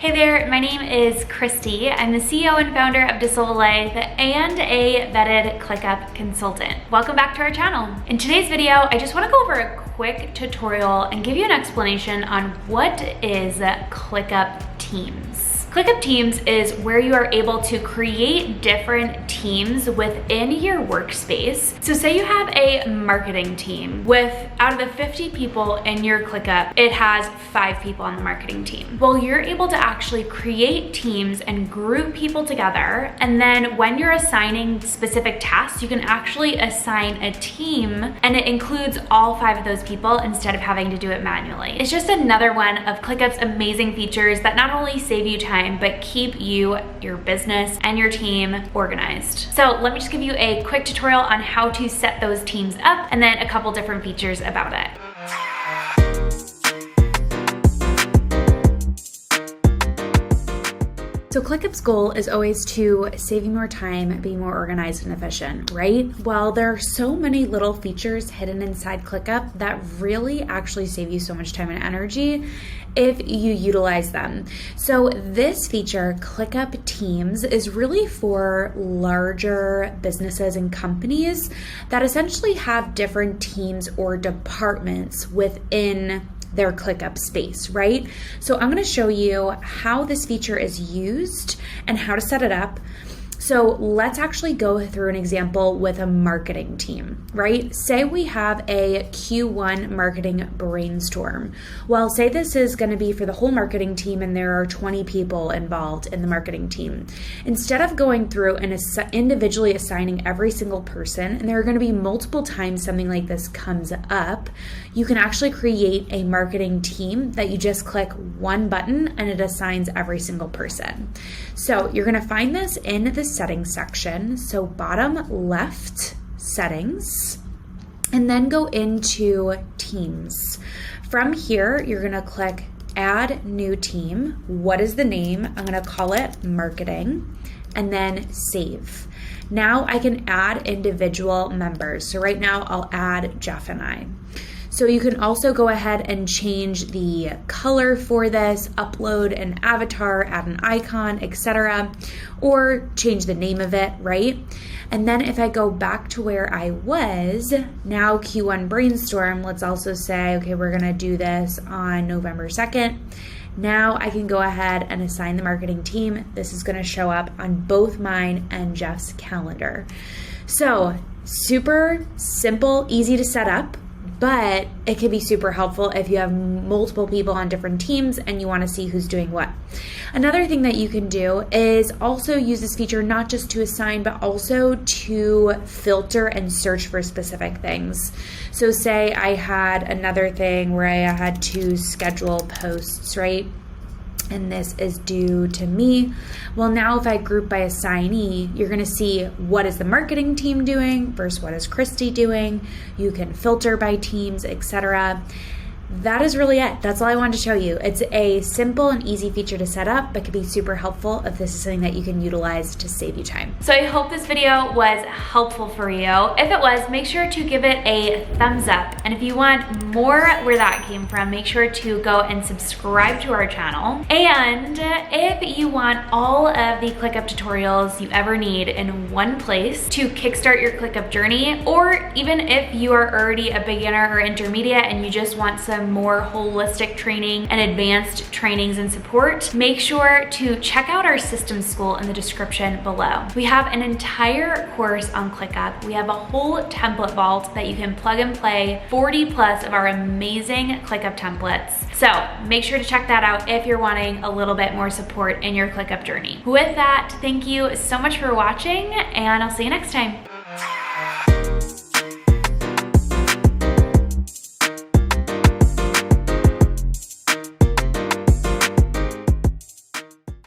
Hey there, my name is Christy. I'm the CEO and founder of DaSilva Life and a vetted ClickUp consultant. Welcome back to our channel. In today's video, I just want to go over a quick tutorial and give you an explanation on what is ClickUp Teams. ClickUp Teams is where you are able to create different teams within your workspace. So say you have a marketing team with, out of the 50 people in your ClickUp, it has 5 people on the marketing team. Well, you're able to actually create teams and group people together. And then when you're assigning specific tasks, you can actually assign a team and it includes all 5 of those people instead of having to do it manually. It's just another one of ClickUp's amazing features that not only save you time, but keep you, your business, and your team organized. So let me just give you a quick tutorial on how to set those teams up and then a couple different features about it. So ClickUp's goal is always to save you more time, be more organized and efficient, right? Well, there are so many little features hidden inside ClickUp that really actually save you so much time and energy if you utilize them. So this feature, ClickUp Teams, is really for larger businesses and companies that essentially have different teams or departments within their ClickUp space, right? So I'm gonna show you how this feature is used and how to set it up. So let's actually go through an example with a marketing team, right? Say we have a Q1 marketing brainstorm. Well, say this is gonna be for the whole marketing team and there are 20 people involved in the marketing team. Instead of going through and individually assigning every single person, and there are gonna be multiple times something like this comes up, you can actually create a marketing team that you just click one button and it assigns every single person. So you're gonna find this in the settings section. So bottom left, settings, and then go into teams. From here, you're gonna click add new team. What is the name? I'm gonna call it marketing, and then save. Now I can add individual members. So right now I'll add Jeff and I. So you can also go ahead and change the color for this, upload an avatar, add an icon, etc., or change the name of it, right? And then if I go back to where I was, now Q1 brainstorm, let's also say, okay, we're gonna do this on November 2nd. Now I can go ahead and assign the marketing team. This is gonna show up on both mine and Jeff's calendar. So super simple, easy to set up, but it can be super helpful if you have multiple people on different teams and you want to see who's doing what. Another thing that you can do is also use this feature not just to assign, but also to filter and search for specific things. So say I had another thing where I had to schedule posts, right? And this is due to me. Well, now if I group by assignee, you're gonna see what is the marketing team doing versus what is Christy doing. You can filter by teams, etc. That is really it. That's all I wanted to show you. It's a simple and easy feature to set up, but can be super helpful if this is something that you can utilize to save you time. So I hope this video was helpful for you. If it was, make sure to give it a thumbs up. And if you want more where that came from, make sure to go and subscribe to our channel. And if you want all of the ClickUp tutorials you ever need in one place to kickstart your ClickUp journey, or even if you are already a beginner or intermediate and you just want some more holistic training and advanced trainings and support, make sure to check out our systems school in the description below. We have an entire course on ClickUp. We have a whole template vault that you can plug and play 40 plus of our amazing ClickUp templates. So make sure to check that out if you're wanting a little bit more support in your ClickUp journey. With that, thank you so much for watching and I'll see you next time.